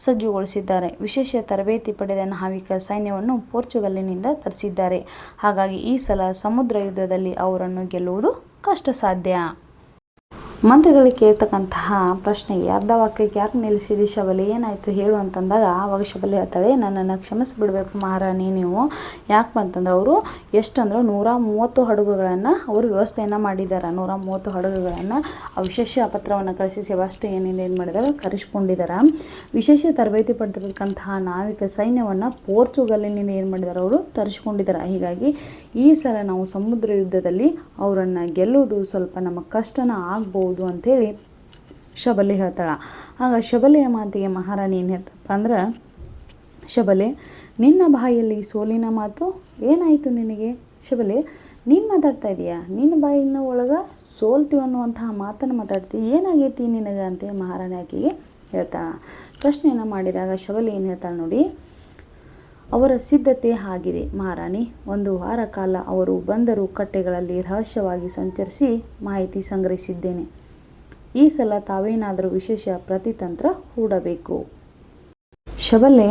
ಸಜ್ಜುಗೊಳಿಸಿದ್ದಾರೆ. ವಿಶೇಷ ತರಬೇತಿ ಪಡೆದ ನಾವಿಕ ಸೈನ್ಯವನ್ನು ಪೋರ್ಚುಗಲ್ಲಿನಿಂದ ತರಿಸಿದ್ದಾರೆ. ಹಾಗಾಗಿ ಈ ಸಲ ಸಮುದ್ರ ಯುದ್ಧದಲ್ಲಿ ಅವರನ್ನು ಗೆಲ್ಲುವುದು ಕಷ್ಟ ಸಾಧ್ಯ. ಮಂತ್ರಿಗಳಿಗೆ ಕೇಳ್ತಕ್ಕಂತಹ ಪ್ರಶ್ನೆಗೆ ಅರ್ಧ ವಾಕ್ಯಕ್ಕೆ ಯಾಕೆ ನಿಲ್ಲಿಸಿದಿ ಶಬಲೆ, ಏನಾಯಿತು ಹೇಳು ಅಂತಂದಾಗ ಆವಾಗ ಶಬಲೆ ಹೇಳ್ತಾಳೆ, ನನ್ನನ್ನು ಕ್ಷಮಿಸಿಬಿಡಬೇಕು ಮಹಾರಾಣಿ ನೀವು. ಯಾಕೆ ಅಂತಂದ್ರೆ ಅವರು ಎಷ್ಟಂದ್ರೆ 130 ಹಡಗುಗಳನ್ನು ಅವರು ವ್ಯವಸ್ಥೆಯನ್ನು ಮಾಡಿದ್ದಾರೆ. 130 ಹಡಗುಗಳನ್ನು ವಿಶೇಷ ಪತ್ರವನ್ನು ಕಳಿಸಿ ಸೆಬಾಸ್ಟಿಯನ್ ಏನು ಮಾಡಿದ್ದಾರೆ, ಕರೆಸ್ಕೊಂಡಿದ್ದಾರೆ. ವಿಶೇಷ ತರಬೇತಿ ಪಡೆದಿರ್ತಕ್ಕಂತಹ ನಾವಿಕ ಸೈನ್ಯವನ್ನು ಪೋರ್ಚುಗಲ್ಲಿನಿಂದ ಏನು ಮಾಡಿದ್ದಾರೆ, ಅವರು ತರಿಸ್ಕೊಂಡಿದ್ದಾರೆ. ಹೀಗಾಗಿ ಈ ಸಲ ನಾವು ಸಮುದ್ರ ಯುದ್ಧದಲ್ಲಿ ಅವರನ್ನು ಗೆಲ್ಲುವುದು ಸ್ವಲ್ಪ ನಮ್ಮ ಕಷ್ಟನ ಆಗ್ಬೋದು ಅಂಥೇಳಿ ಶಬಲೆ ಹೇಳ್ತಾಳೆ. ಆಗ ಶಬಲೆಯ ಮಾತಿಗೆ ಮಹಾರಾಣಿ ಏನು ಹೇಳ್ತಪ್ಪ ಅಂದ್ರೆ, ಶಬಲೆ ನಿನ್ನ ಬಾಯಲ್ಲಿ ಸೋಲಿನ ಮಾತು ಏನಾಯಿತು ನಿನಗೆ? ಶಬಲೆ ನೀನು ಮಾತಾಡ್ತಾ ಇದೀಯಾ, ನಿನ್ನ ಬಾಯಿನ ಒಳಗೆ ಸೋಲ್ತೀವಿ ಅನ್ನುವಂತಹ ಮಾತನ್ನು ಮಾತಾಡ್ತೀವಿ, ಏನಾಗೈತಿ ನಿನಗೆ ಅಂತ ಮಹಾರಾಣಿ ಆಕೆಗೆ ಹೇಳ್ತಾಳೆ. ಪ್ರಶ್ನೆಯನ್ನು ಮಾಡಿದಾಗ ಶಬಲೆ ಏನು ಹೇಳ್ತಾಳೆ ನೋಡಿ, ಅವರ ಸಿದ್ಧತೆ ಆಗಿದೆ ಮಹಾರಾಣಿ. 1 ವಾರ ಕಾಲ ಅವರು ಬಂದರು ಕಟ್ಟೆಗಳಲ್ಲಿ ರಹಸ್ಯವಾಗಿ ಸಂಚರಿಸಿ ಮಾಹಿತಿ ಸಂಗ್ರಹಿಸಿದ್ದೇನೆ. ಈ ಸಲ ತಾವೇನಾದರೂ ವಿಶೇಷ ಪ್ರತಿತಂತ್ರ ಹೂಡಬೇಕು. ಶಬಲೆ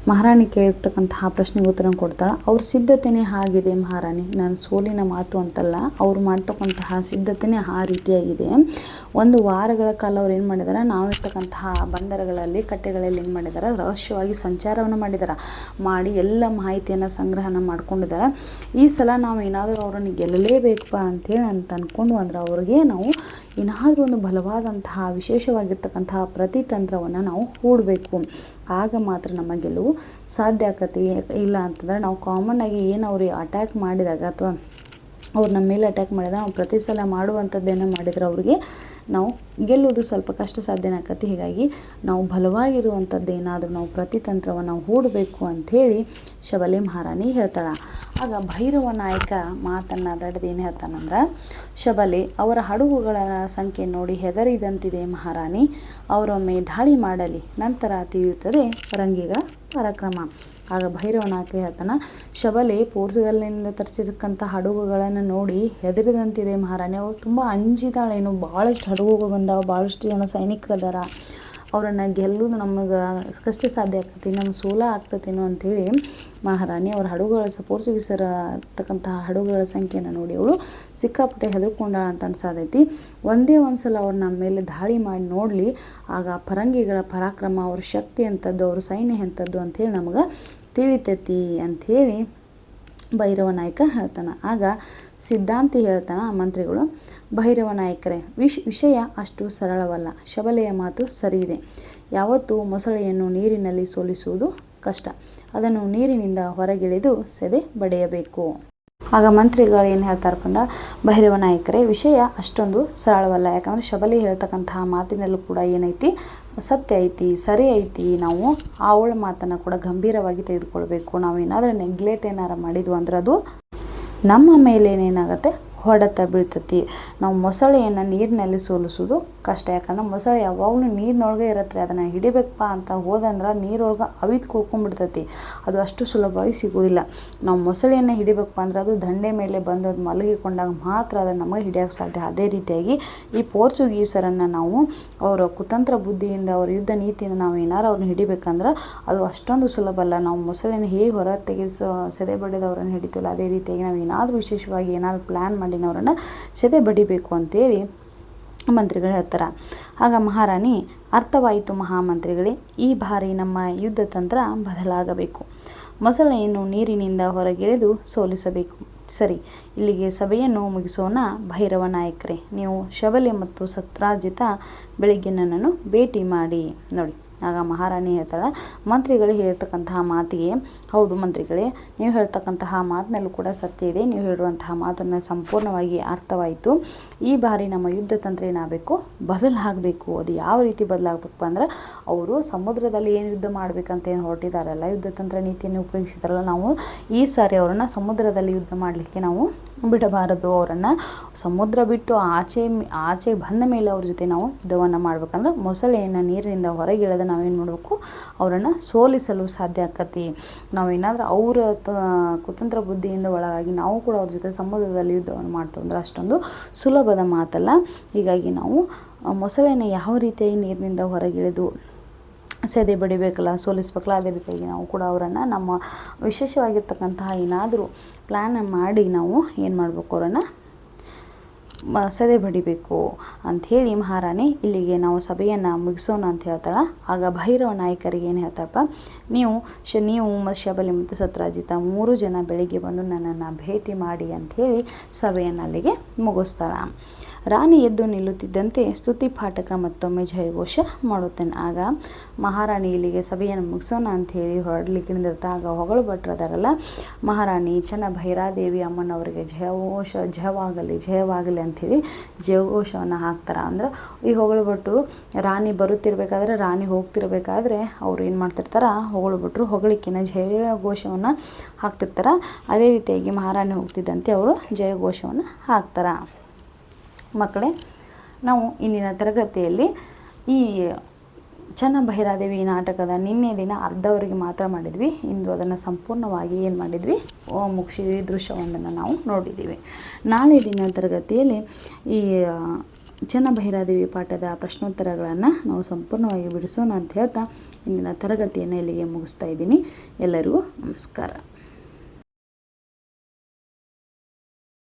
ಮಹಾರಾಣಿ ಕೇಳಿರ್ತಕ್ಕಂತಹ ಪ್ರಶ್ನೆಗೆ ಉತ್ತರ ಕೊಡ್ತಾಳೆ. ಅವ್ರ ಸಿದ್ಧತೆಯೇ ಆಗಿದೆ ಮಹಾರಾಣಿ, ನಾನು ಸೋಲಿನ ಮಾತು ಅಂತಲ್ಲ, ಅವ್ರು ಮಾಡ್ತಕ್ಕಂತಹ ಸಿದ್ಧತೆಯೇ ಆ ರೀತಿಯಾಗಿದೆ. 1 ವಾರಗಳ ಕಾಲ ಅವ್ರು ಏನು ಮಾಡಿದ್ದಾರೆ, ನಾವಿರ್ತಕ್ಕಂತಹ ಬಂದರುಗಳಲ್ಲಿ ಕಟ್ಟೆಗಳಲ್ಲಿ ಏನು ಮಾಡಿದ್ದಾರೆ, ರಹಸ್ಯವಾಗಿ ಸಂಚಾರವನ್ನು ಮಾಡಿ ಎಲ್ಲ ಮಾಹಿತಿಯನ್ನು ಸಂಗ್ರಹಣ ಮಾಡ್ಕೊಂಡಿದ್ದಾರೆ. ಈ ಸಲ ನಾವು ಏನಾದರೂ ಅವರನ್ನು ಗೆಲ್ಲಲೇಬೇಕಪ್ಪ ಅಂಥೇಳಿ ಅಂತ ಅಂದ್ಕೊಂಡು ಅಂದ್ರೆ ಅವ್ರಿಗೆ ನಾವು ಏನಾದರೂ ಒಂದು ಬಲವಾದಂತಹ ವಿಶೇಷವಾಗಿರ್ತಕ್ಕಂತಹ ಪ್ರತಿತಂತ್ರವನ್ನು ನಾವು ಹೂಡಬೇಕು. ಆಗ ಮಾತ್ರ ನಮ್ಮ ಗೆಲುವು ಸಾಧ್ಯ ಆಕತಿ. ಇಲ್ಲ ಅಂತಂದರೆ ನಾವು ಕಾಮನ್ನಾಗಿ ಏನು ಅವ್ರಿಗೆ ಅಟ್ಯಾಕ್ ಮಾಡಿದಾಗ ಅಥವಾ ಅವ್ರು ನಮ್ಮ ಮೇಲೆ ಅಟ್ಯಾಕ್ ಮಾಡಿದಾಗ ನಾವು ಪ್ರತಿ ಸಲ ಮಾಡುವಂಥದ್ದೇನೋ ಮಾಡಿದರೆ ಅವ್ರಿಗೆ ನಾವು ಗೆಲ್ಲುವುದು ಸ್ವಲ್ಪ ಕಷ್ಟ ಸಾಧ್ಯನೇ ಆಕತಿ. ಹೀಗಾಗಿ ನಾವು ಬಲವಾಗಿರುವಂಥದ್ದೇನಾದರೂ ನಾವು ಪ್ರತಿತಂತ್ರವನ್ನು ನಾವು ಹೂಡಬೇಕು ಅಂಥೇಳಿ ಶಬಲೆ ಮಹಾರಾಣಿ ಹೇಳ್ತಾಳೆ. ಆಗ ಭೈರವ ನಾಯಕ ಮಾತನ್ನು ತಡೆದು ಏನು ಹೇಳ್ತಾನಂದ್ರೆ, ಶಬಲೆ ಅವರ ಹಡಗುಗಳ ಸಂಖ್ಯೆ ನೋಡಿ ಹೆದರಿದಂತಿದೆ ಮಹಾರಾಣಿ, ಅವರೊಮ್ಮೆ ದಾಳಿ ಮಾಡಲಿ, ನಂತರ ತಿಳಿಯುತ್ತದೆ ಪರಂಗಿಗಳ ಪರಾಕ್ರಮ. ಆಗ ಭೈರವ ನಾಯಕ ಹೇಳ್ತಾನೆ, ಶಬಲೆ ಪೋರ್ಚುಗಲ್ನಿಂದ ತರಿಸಿರ್ತಕ್ಕಂಥ ಹಡಗುಗಳನ್ನು ನೋಡಿ ಹೆದರಿದಂತಿದೆ ಮಹಾರಾಣಿ. ಅವರು ತುಂಬ ಅಂಜಿದಾಳೇನು, ಭಾಳಷ್ಟು ಹಡಗುಗಳು ಬಂದಾವ, ಭಾಳಷ್ಟು ಜನ ಸೈನಿಕರು ಅದಾರ, ಅವರನ್ನು ಗೆಲ್ಲೋದು ನಮಗೆ ಕಷ್ಟ ಸಾಧ್ಯ ಆಗ್ತೈತಿ, ನಮ್ಗೆ ಸೋಲ ಆಗ್ತತೇನೋ ಅಂಥೇಳಿ ಮಹಾರಾಣಿ ಅವ್ರ ಹಡಗುಗಳ ಪೋರ್ಚುಗೀಸರ ಇರ್ತಕ್ಕಂತಹ ಹಡಗುಗಳ ಸಂಖ್ಯೆಯನ್ನು ನೋಡಿ ಅವಳು ಸಿಕ್ಕಾಪಟ್ಟೆ ಹೆದರ್ಕೊಂಡಾಳ ಅಂತ ಅನ್ಸಾದೈತಿ. ಒಂದೇ ಒಂದು ಸಲ ಅವ್ರು ನಮ್ಮ ಮೇಲೆ ದಾಳಿ ಮಾಡಿ ನೋಡಲಿ, ಆಗ ಪರಂಗಿಗಳ ಪರಾಕ್ರಮ, ಅವ್ರ ಶಕ್ತಿ ಎಂಥದ್ದು, ಅವ್ರ ಸೈನ್ಯ ಎಂಥದ್ದು ಅಂಥೇಳಿ ನಮಗೆ ತಿಳಿತೈತಿ ಅಂಥೇಳಿ ಭೈರವ ನಾಯಕ ಹೇಳ್ತಾನೆ. ಆಗ ಸಿದ್ಧಾಂತಿ ಹೇಳ್ತಾನೆ, ಮಂತ್ರಿಗಳು, ಭೈರವ ನಾಯಕರೇ, ವಿಷಯ ಅಷ್ಟು ಸರಳವಲ್ಲ. ಶಬಲೆಯ ಮಾತು ಸರಿಯಿದೆ. ಯಾವತ್ತೂ ಮೊಸಳೆಯನ್ನು ನೀರಿನಲ್ಲಿ ಸೋಲಿಸುವುದು ಕಷ್ಟ, ಅದನ್ನು ನೀರಿನಿಂದ ಹೊರಗಿಳಿದು ಸೆದೆ ಬಡಿಯಬೇಕು. ಆಗ ಮಂತ್ರಿಗಳು ಏನು ಹೇಳ್ತಾರಪ್ಪ ಅಂದ್ರೆ, ಭೈರವ ನಾಯಕರೇ, ವಿಷಯ ಅಷ್ಟೊಂದು ಸರಳವಲ್ಲ. ಯಾಕಂದರೆ ಶಬಲೆ ಹೇಳ್ತಕ್ಕಂತಹ ಮಾತಿನಲ್ಲೂ ಕೂಡ ಏನೈತಿ, ಸತ್ಯ ಐತಿ, ಸರಿ ಐತಿ. ನಾವು ಅವಳ ಮಾತನ್ನು ಕೂಡ ಗಂಭೀರವಾಗಿ ತೆಗೆದುಕೊಳ್ಬೇಕು. ನಾವೇನಾದರೂ ನೆಗ್ಲೆಕ್ಟ್ ಏನಾರು ಮಾಡಿದ್ವು ಅಂದ್ರೆ ಅದು ನಮ್ಮ ಮೇಲೇನೇನಾಗುತ್ತೆ, ಹೊಡೆತ ಬೀಳ್ತತಿ. ನಾವು ಮೊಸಳೆಯನ್ನು ನೀರಿನಲ್ಲಿ ಸೋಲಿಸೋದು ಕಷ್ಟ. ಯಾಕಂದ್ರೆ ಮೊಸಳೆ ಯಾವಾಗಲೂ ನೀರಿನೊಳಗೆ ಇರತ್ತೆ. ಅದನ್ನು ಹಿಡಿಬೇಕಪ್ಪ ಅಂತ ಹೋದಂದ್ರೆ ನೀರೊಳಗೆ ಅವಿದು ಕುಳ್ಕೊಂಡ್ಬಿಡ್ತೈತಿ. ಅದು ಅಷ್ಟು ಸುಲಭವಾಗಿ ಸಿಗೋದಿಲ್ಲ. ನಾವು ಮೊಸಳೆಯನ್ನು ಹಿಡಿಬೇಕಪ್ಪ ಅಂದ್ರೆ ಅದು ದಂಡೆ ಮೇಲೆ ಬಂದು ಅದು ಮಲಗಿಕೊಂಡಾಗ ಮಾತ್ರ ಅದನ್ನು ನಮಗೆ ಹಿಡಿಯೋಕ್ಕೆ ಸಾಧ್ಯ. ಅದೇ ರೀತಿಯಾಗಿ ಈ ಪೋರ್ಚುಗೀಸರನ್ನು ನಾವು ಅವರ ಕುತಂತ್ರ ಬುದ್ಧಿಯಿಂದ, ಅವರ ಯುದ್ಧ ನೀತಿಯಿಂದ ನಾವು ಏನಾರು ಅವ್ರನ್ನ ಹಿಡಿಬೇಕಂದ್ರೆ ಅದು ಅಷ್ಟೊಂದು ಸುಲಭ ಅಲ್ಲ. ನಾವು ಮೊಸಳೆಯನ್ನು ಹೇಗೆ ಹೊರ ತೆಗೆದು ಸೆದೆ ಬಡಿದವ್ರನ್ನ ಹಿಡಿತೀವಲ್ಲ, ಅದೇ ರೀತಿಯಾಗಿ ನಾವು ಏನಾದರೂ ವಿಶೇಷವಾಗಿ ಏನಾದರೂ ಪ್ಲ್ಯಾನ್ ಮಾಡಿ ಅವರನ್ನು ಸೆದೆ ಬಡಿಬೇಕು ಅಂತೇಳಿ ಮಂತ್ರಿಗಳು ಹೇಳ್ತಾರೆ. ಆಗ ಮಹಾರಾಣಿ, ಅರ್ಥವಾಯಿತು ಮಹಾಮಂತ್ರಿಗಳೇ, ಈ ಬಾರಿ ನಮ್ಮ ಯುದ್ಧ ತಂತ್ರ ಬದಲಾಗಬೇಕು. ಮೊಸಳೆಯನ್ನು ನೀರಿನಿಂದ ಹೊರಗಿಳಿದು ಸೋಲಿಸಬೇಕು. ಸರಿ, ಇಲ್ಲಿಗೆ ಸಭೆಯನ್ನು ಮುಗಿಸೋಣ. ಭೈರವ ನಾಯಕರೇ, ನೀವು ಶಬಲೆ ಮತ್ತು ಸತ್ರಾಜಿತ ಬೆಳಿಗ್ಗೆ ನನ್ನನ್ನು ಭೇಟಿ ಮಾಡಿ. ನೋಡಿ, ಆಗ ಮಹಾರಾಣಿ ಹೇಳ್ತಾಳೆ, ಮಂತ್ರಿಗಳು ಹೇಳ್ತಕ್ಕಂತಹ ಮಾತಿಗೆ, ಹೌದು ಮಂತ್ರಿಗಳೇ, ನೀವು ಹೇಳ್ತಕ್ಕಂತಹ ಮಾತಿನಲ್ಲೂ ಕೂಡ ಸತ್ಯ ಇದೆ. ನೀವು ಹೇಳುವಂತಹ ಮಾತನ್ನು ಸಂಪೂರ್ಣವಾಗಿ ಅರ್ಥವಾಯಿತು. ಈ ಬಾರಿ ನಮ್ಮ ಯುದ್ಧ ತಂತ್ರ ಏನಾಗಬೇಕು, ಬದಲಾಗಬೇಕು. ಅದು ಯಾವ ರೀತಿ ಬದಲಾಗಬೇಕು ಅಂದ್ರೆ, ಅವರು ಸಮುದ್ರದಲ್ಲಿ ಏನು ಯುದ್ಧ ಮಾಡಬೇಕಂತ ಏನು ಹೊರಟಿದ್ದಾರಲ್ಲ, ಯುದ್ಧ ತಂತ್ರ ನೀತಿಯನ್ನು ಉಪಯೋಗಿಸಿದಾರಲ್ಲ, ನಾವು ಈ ಸಾರಿ ಅವರನ್ನು ಸಮುದ್ರದಲ್ಲಿ ಯುದ್ಧ ಮಾಡಲಿಕ್ಕೆ ನಾವು ಬಿಡಬಾರದು. ಅವರನ್ನು ಸಮುದ್ರ ಬಿಟ್ಟು ಆಚೆ ಬಂದ ಮೇಲೆ ಅವ್ರ ಜೊತೆ ನಾವು ಯುದ್ಧವನ್ನು ಮಾಡ್ಬೇಕಂದ್ರೆ ಮೊಸಳೆಯನ್ನು ನೀರಿನಿಂದ ಹೊರಗಿಳಿದ ನಾವೇನು ಮಾಡಬೇಕು, ಅವರನ್ನು ಸೋಲಿಸಲು ಸಾಧ್ಯ ಆಕತಿ. ನಾವೇನಾದರೂ ಅವರ ಕುತಂತ್ರ ಬುದ್ಧಿಯಿಂದ ಒಳಗಾಗಿ ನಾವು ಕೂಡ ಅವ್ರ ಜೊತೆ ಸಮುದ್ರದಲ್ಲಿ ಯುದ್ಧವನ್ನು ಮಾಡ್ತೀವಿ ಅಂದ್ರೆ ಅಷ್ಟೊಂದು ಸುಲಭದ ಮಾತಲ್ಲ. ಹೀಗಾಗಿ ನಾವು ಮೊಸಳೆಯನ್ನು ಯಾವ ರೀತಿಯಾಗಿ ನೀರಿನಿಂದ ಹೊರಗಿಳಿದು ಸೆದೆ ಬಡಿಬೇಕಲ್ಲ, ಸೋಲಿಸ್ಬೇಕಲ್ಲ, ಅದೇ ರೀತಿಯಾಗಿ ನಾವು ಕೂಡ ಅವರನ್ನು ನಮ್ಮ ವಿಶೇಷವಾಗಿರ್ತಕ್ಕಂತಹ ಏನಾದರೂ ಪ್ಲ್ಯಾನ್ ಮಾಡಿ ನಾವು ಏನು ಮಾಡಬೇಕು, ಅವರನ್ನು ಸೆದೆ ಬಡಿಬೇಕು ಅಂಥೇಳಿ ಮಹಾರಾಣಿ ಇಲ್ಲಿಗೆ ನಾವು ಸಭೆಯನ್ನು ಮುಗಿಸೋಣ ಅಂತ ಹೇಳ್ತಾಳೆ. ಆಗ ಭೈರವ ನಾಯಕರಿಗೆ ಏನು ಹೇಳ್ತಾರಪ್ಪ, ನೀವು ಶಬಲೆ ಮತ್ತು ಸತ್ರಾಜಿತ 3 ಜನ ಬೆಳಿಗ್ಗೆ ಬಂದು ನನ್ನನ್ನು ಭೇಟಿ ಮಾಡಿ ಅಂಥೇಳಿ ಸಭೆಯನ್ನು ಅಲ್ಲಿಗೆ ಮುಗಿಸ್ತಾಳೆ. ರಾಣಿ ಎದ್ದು ನಿಲ್ಲುತ್ತಿದ್ದಂತೆ ಸ್ತುತಿ ಪಾಠಕ ಮತ್ತೊಮ್ಮೆ ಜಯಘೋಷ ಮಾಡುತ್ತೇನೆ. ಆಗ ಮಹಾರಾಣಿ ಇಲ್ಲಿಗೆ ಸಭೆಯನ್ನು ಮುಗಿಸೋಣ ಅಂಥೇಳಿ ಹೊರಡಲಿಕ್ಕೆ ನಿಂದಿರ್ತಾ, ಆಗ ಹೊಗಳು ಭಟ್ರದಾರಲ್ಲ, ಮಹಾರಾಣಿ ಚೆನ್ನ ಭೈರಾದೇವಿ ಅಮ್ಮನವರಿಗೆ ಜಯವಾಗಲಿ ಅಂಥೇಳಿ ಜಯಘೋಷವನ್ನು ಹಾಕ್ತಾರೆ. ಅಂದ್ರೆ ಈ ಹೊಗಳು ಭಟ್ರು ರಾಣಿ ಬರುತ್ತಿರಬೇಕಾದ್ರೆ, ರಾಣಿ ಹೋಗ್ತಿರ್ಬೇಕಾದ್ರೆ ಅವ್ರು ಏನು ಮಾಡ್ತಿರ್ತಾರೆ, ಹೊಗಳು ಭಟ್ರು ಹೊಗಳಿಕೆನ ಜಯಘೋಷವನ್ನು ಹಾಕ್ತಿರ್ತಾರೆ. ಅದೇ ರೀತಿಯಾಗಿ ಮಹಾರಾಣಿ ಹೋಗ್ತಿದ್ದಂತೆ ಅವರು ಜಯಘೋಷವನ್ನು ಹಾಕ್ತಾರೆ. ಮಕ್ಕಳೇ, ನಾವು ಇಂದಿನ ತರಗತಿಯಲ್ಲಿ ಈ ಚೆನ್ನ ಭೈರಾದೇವಿ ನಾಟಕದ ನಿನ್ನೆ ದಿನ ಅರ್ಧವರೆಗೆ ಮಾತ್ರ ಮಾಡಿದ್ವಿ. ಇಂದು ಅದನ್ನು ಸಂಪೂರ್ಣವಾಗಿ ಏನು ಮಾಡಿದ್ವಿ, ಮುಗಿಸಿದ್ವಿ. ದೃಶ್ಯವೊಂದನ್ನು ನಾವು ನೋಡಿದ್ದೀವಿ. ನಾಳೆ ದಿನ ತರಗತಿಯಲ್ಲಿ ಈ ಚೆನ್ನ ಭೈರಾದೇವಿ ಪಾಠದ ಪ್ರಶ್ನೋತ್ತರಗಳನ್ನು ನಾವು ಸಂಪೂರ್ಣವಾಗಿ ಬಿಡಿಸೋಣ ಅಂತ ಹೇಳ್ತಾ ಇಂದಿನ ತರಗತಿಯನ್ನು ಇಲ್ಲಿಗೆ ಮುಗಿಸ್ತಾ ಇದ್ದೀನಿ. ಎಲ್ಲರಿಗೂ ನಮಸ್ಕಾರ.